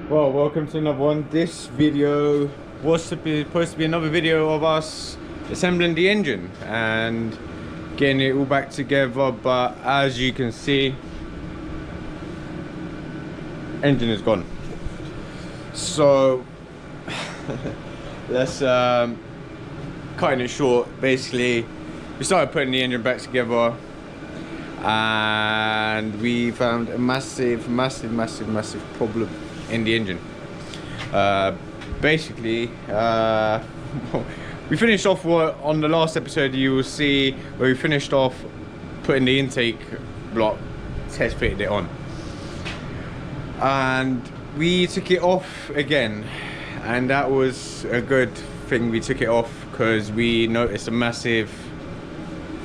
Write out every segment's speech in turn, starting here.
Well, welcome to another one. This video was supposed to be another video of us assembling the engine and getting it all back together, but as you can see, engine is gone. So let's cutting it short. Basically, we started putting the engine back together and we found a massive problem in the engine. Basically, we finished off on the last episode. You will see where we finished off putting the intake block, test fitted it on, and we took it off again, and that was a good thing. We took it off because we noticed a massive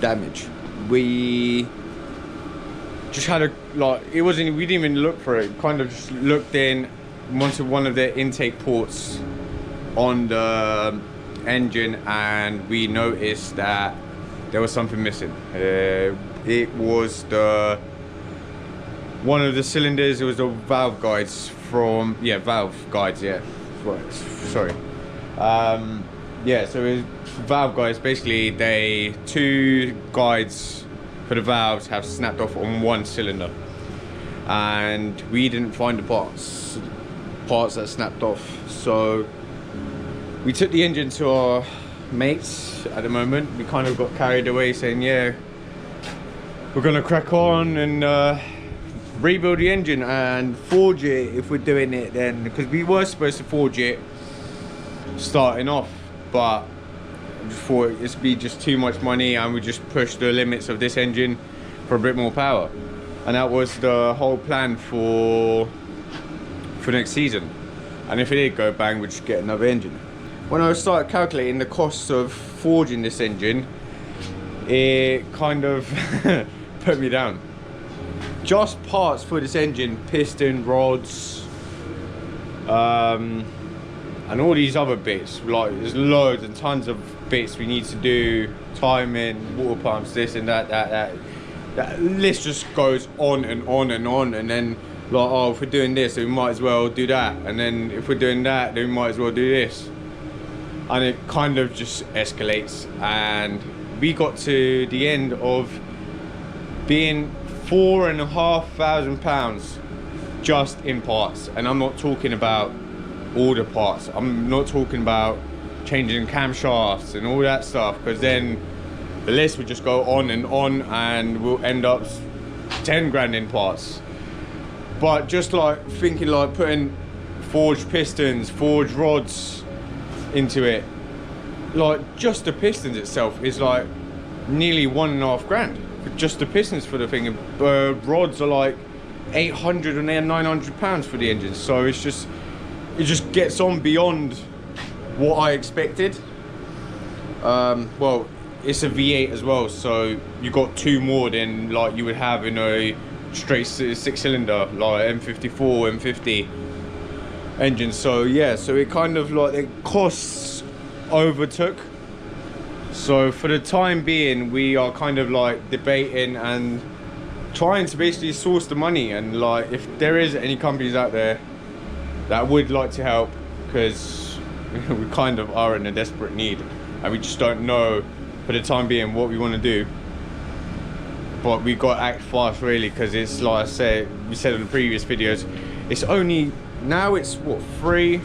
damage. We just had a it wasn't, we didn't even look for it, kind of just looked in onto one of the intake ports on the engine, and we noticed that there was something missing. It was one of the cylinders. It was the valve guides from valve guides, sorry. So it was valve guides. Basically, two guides for the valves have snapped off on one cylinder, and we didn't find the parts that snapped off. So we took the engine to our mates. At the moment, we kind of got carried away saying, yeah, we're gonna crack on and rebuild the engine and forge it if we're doing it then, because we were supposed to forge it starting off, but for it to be just too much money, and we just pushed the limits of this engine for a bit more power, and that was the whole plan for next season. And if it did go bang, we'd just get another engine. When I started calculating the costs of forging this engine, it kind of put me down. Just parts for this engine, piston, rods, and all these other bits, like there's loads and tons of bits we need to do, timing, water pumps, this and that list just goes on and on and on. And then like, oh, if we're doing this, then we might as well do that, and then if we're doing that, then we might as well do this, and it kind of just escalates. And we got to the end of being £4,500 just in parts, and I'm not talking about all the parts. I'm not talking about changing camshafts and all that stuff, because then the list would just go on and we'll end up 10 grand in parts. But just like thinking, like putting forged pistons, forged rods into it, like just the pistons itself is like nearly £1.5 grand for just the pistons for the thing. Rods are like 800 and they're £900 for the engine. So it just gets on beyond what I expected. Well, it's a V8 as well, so you got two more than like you would have in a straight six-cylinder like M54, M50 engine. So yeah, so it kind of like the costs overtook. So for the time being, we are kind of like debating and trying to basically source the money, and like if there is any companies out there that would like to help, because we kind of are in a desperate need and we just don't know for the time being what we want to do. But we got to act fast really, because it's like we said in the previous videos, it's only now, it's what, three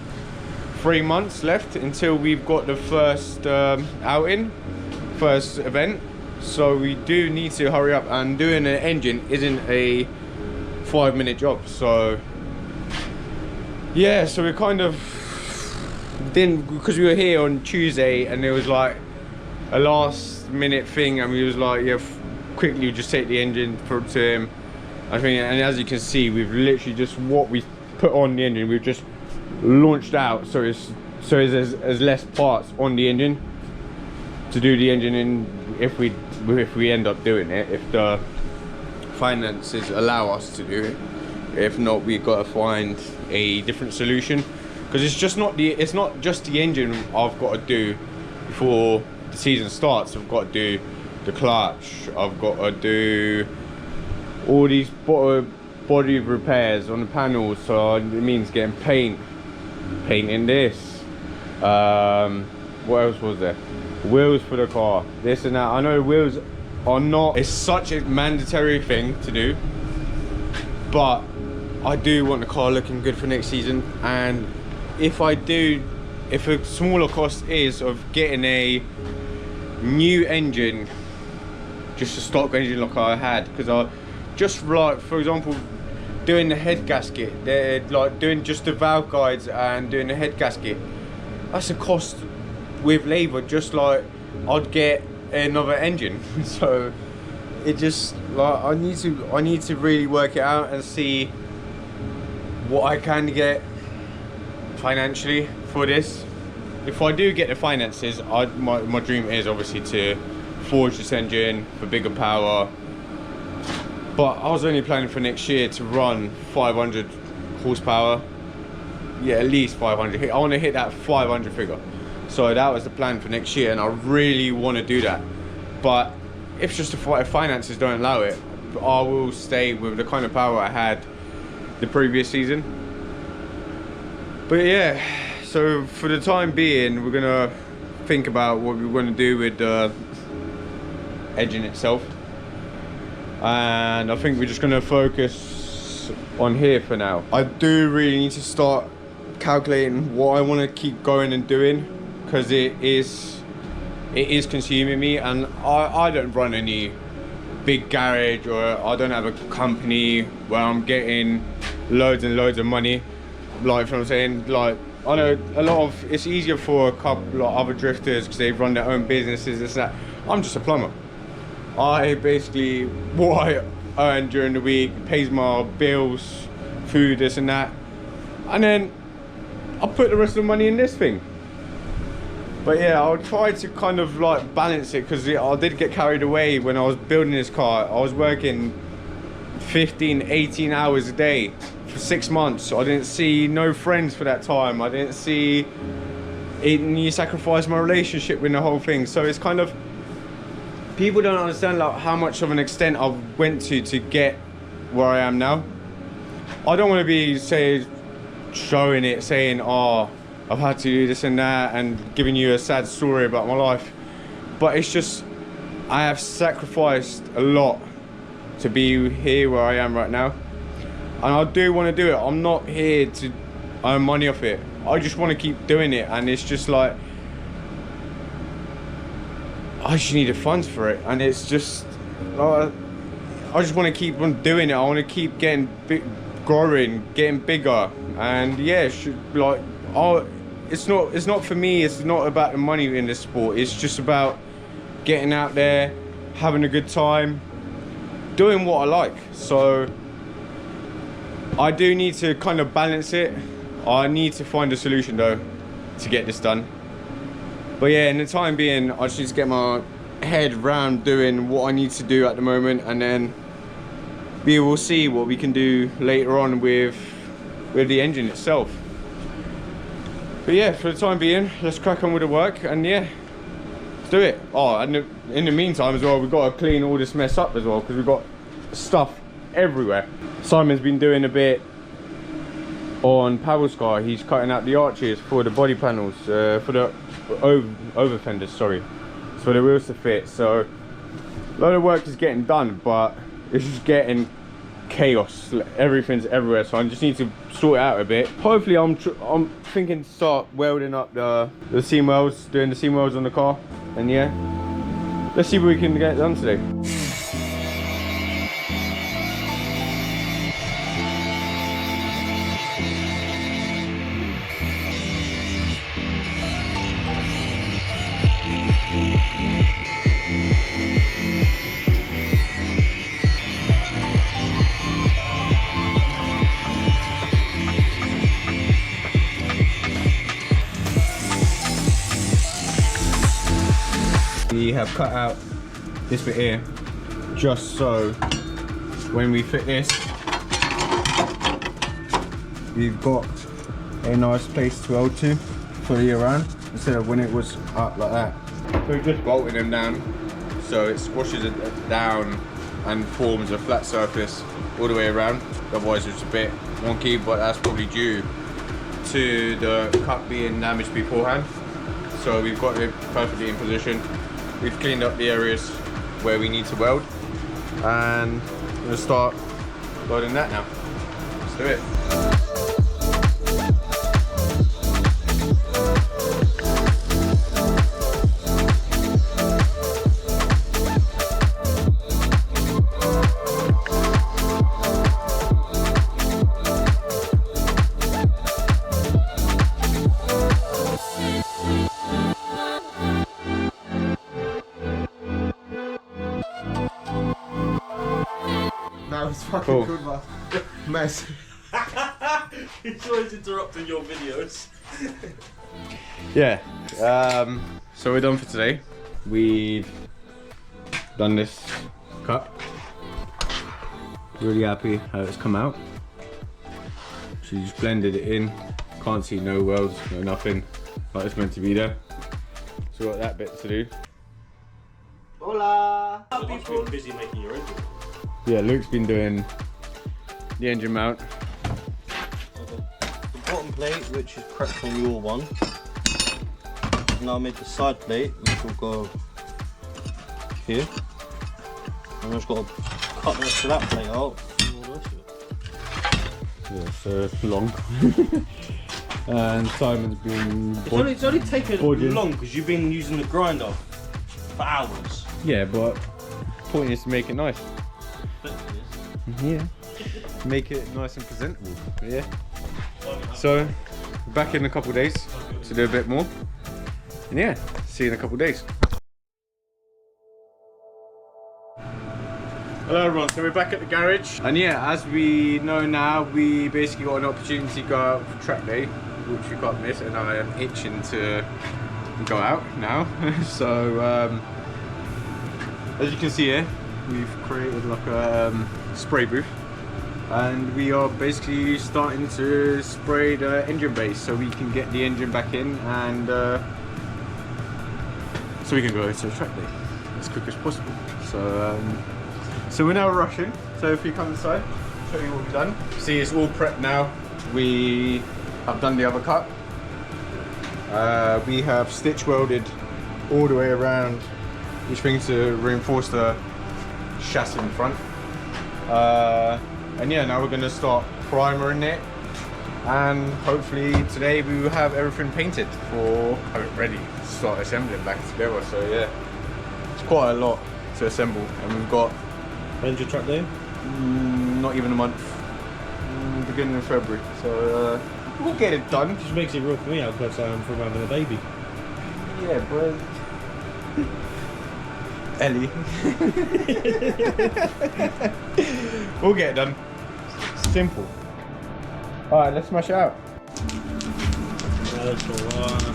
months left until we've got the first first event. So we do need to hurry up, and doing an engine isn't a 5-minute job. So yeah, so we kind of then, because we were here on Tuesday and it was like a last minute thing, and we was like, yeah, quickly just take the engine to him. I think, and as you can see, we've literally just what we put on the engine, we've just launched out, so there's less parts on the engine to do the engine in, if we end up doing it, if the finances allow us to do it. If not, we've got to find a different solution, because it's not just the engine I've got to do before the season starts. I've got to do the clutch, I've got to do all these body repairs on the panels, so it means getting painting this. What else was there? Wheels for the car, this and that. I know wheels are not, it's such a mandatory thing to do, but I do want the car looking good for next season. And if a smaller cost is of getting a new engine, just a stock engine like I had, because I just, like, for example, doing the head gasket, they're like doing just the valve guides and doing the head gasket, that's a cost with labour just like I'd get another engine. So it just, like, I need to really work it out and see what I can get financially for this. If I do get the finances, my dream is obviously to forge this engine for bigger power, but I was only planning for next year to run 500 horsepower. Yeah, at least 500. I want to hit that 500 figure. So that was the plan for next year, and I really want to do that. But if finances don't allow it, I will stay with the kind of power I had the previous season. But yeah, so for the time being, we're gonna think about what we're gonna do with the engine itself, and I think we're just gonna focus on here for now. I do really need to start calculating what I want to keep going and doing, because it is consuming me, and I don't run any big garage, or I don't have a company where I'm getting loads and loads of money. Like, what I'm saying, like, I know it's easier for a couple of other drifters because they run their own businesses, this and that. I'm just a plumber. I basically, what I earn during the week pays my bills, food, this and that, and then I put the rest of the money in this thing. But yeah, I'll try to kind of like balance it, because I did get carried away when I was building this car. I was working 15-18 hours a day for 6 months. I didn't see no friends for that time. I didn't see it, and you sacrifice my relationship with the whole thing. So it's kind of, people don't understand like how much of an extent I went to get where I am now. I don't want to be showing it, saying, oh, I've had to do this and that, and giving you a sad story about my life. But it's just, I have sacrificed a lot to be here where I am right now. And I do want to do it. I'm not here to earn money off it. I just want to keep doing it. And it's just like, I just need the funds for it. And it's just, I just want to keep on doing it. I want to keep getting growing, getting bigger. And yeah, like, it's not for me, it's not about the money in this sport. It's just about getting out there, having a good time, doing what I like. So I do need to kind of balance it. I need to find a solution though to get this done. But yeah, in the time being, I just need to get my head round doing what I need to do at the moment, and then we will see what we can do later on with the engine itself. But yeah, for the time being, let's crack on with the work, and yeah, let's do it. Oh, and in the meantime as well, we've got to clean all this mess up as well, because we've got stuff everywhere. Simon's been doing a bit on Paddle Sky. He's cutting out the arches for the body panels, for the over fenders, sorry, for the wheels to fit. So a lot of work is getting done, but it's just getting chaos. Everything's everywhere, so I just need to sort it out a bit. Hopefully I'm thinking to start welding up the seam welds, doing the seam welds on the car, and yeah, let's see what we can get done today. We have cut out this bit here just so when we fit this, we've got a nice place to weld to for the year round, instead of when it was up like that. So we just bolted them down so it squashes it down and forms a flat surface all the way around. Otherwise it's a bit wonky, but that's probably due to the cut being damaged beforehand. So we've got it perfectly in position. We've cleaned up the areas where we need to weld, and we're gonna start welding that now. Let's do it. That was fucking Cool. good, man. Mess. He's always interrupting your videos. Yeah, so we're done for today. We've done this cut. Really happy how it's come out. So you just blended it in. Can't see no welds, no nothing. Like it's meant to be there. So we've got that bit to do. Hola. You've been busy making your engine. Yeah, Luke's been doing the engine mount. The bottom plate, which is prepped on your one. Now I made the side plate, which will go here. And I've just got to cut the rest of that plate out. And all the rest of it. Yeah, so it's long. And Simon's been It's only taken forging. long because you've been using the grinder for hours. Yeah, but point is to make it nice. Yeah. Make it nice and presentable. Yeah. So back in a couple of days to do a bit more. And yeah, see you in a couple of days. Hello everyone, so we're back at the garage. And yeah, as we know now, we basically got an opportunity to go out for track day, which we can't miss, and I am itching to go out now. So as you can see here, we've created like a spray booth, and we are basically starting to spray the engine base so we can get the engine back in, and so we can go to track day as quick as possible. So we're now rushing. So if you come inside, show you what we've done. See, it's all prepped now. We have done the other cut. We have stitch welded all the way around each thing to reinforce the chassis in front. And yeah, now we're gonna start primering it, and hopefully today we will have everything painted for have it ready to start assembling back together. So yeah, it's quite a lot to assemble, and we've got When's your track day? not even a month, beginning of February. So we'll get it done. Just makes it real for me how close I am from having a baby. Yeah, but Ellie. We'll get it done. Simple. Alright, let's smash it out. That's alright.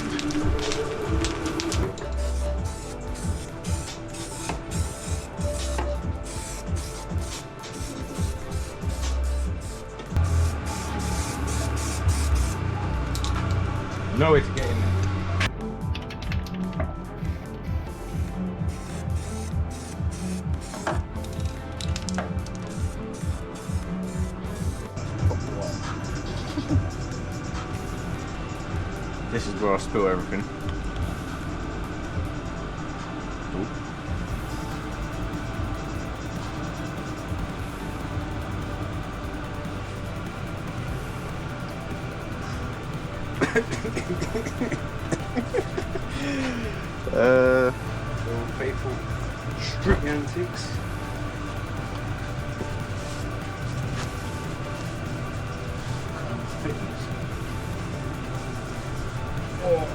No way to get in there. This is where I spill everything. Old faithful street antiques. Fitness. Oh.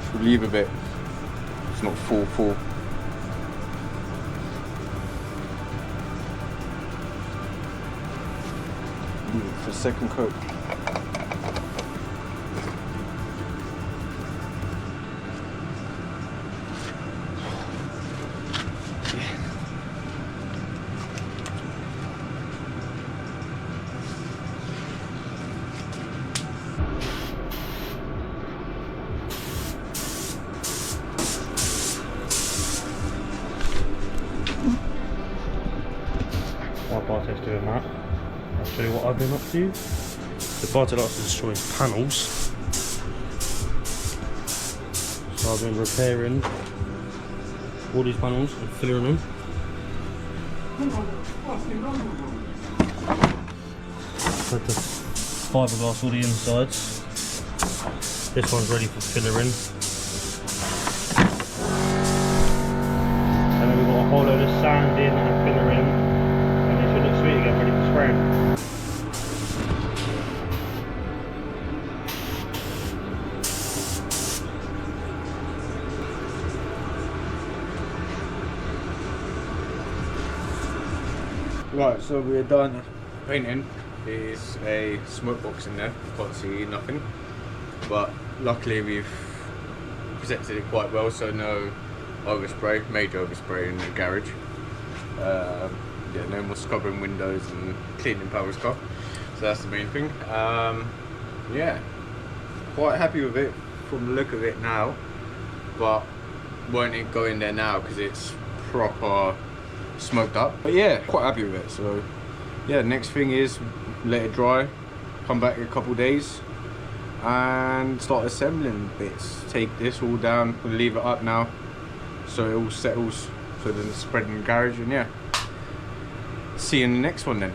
Should we leave a bit? It's not full. For second coat. doing that, I'll show you what I've been up to. The Bartek likes to destroy panels. So I've been repairing all these panels and filling them. Put the fiberglass all the insides. This one's ready for fillering. And then we've got a whole load of sand in and filler in, and it should look sweet again, ready for spraying. Right, so we're done painting. There's a smoke box in there, can't see nothing. But luckily we've protected it quite well, so no overspray, major overspray in the garage. Yeah, no more scrubbing windows and cleaning Power's car. So that's the main thing. Yeah, quite happy with it from the look of it now, but won't it go in there now because it's proper smoked up. But yeah, quite happy with it. So yeah, next thing is let it dry, come back in a couple days and start assembling bits. Take this all down, we'll leave it up now so it all settles, so then it's spread in the garage. And yeah, see you in the next one then.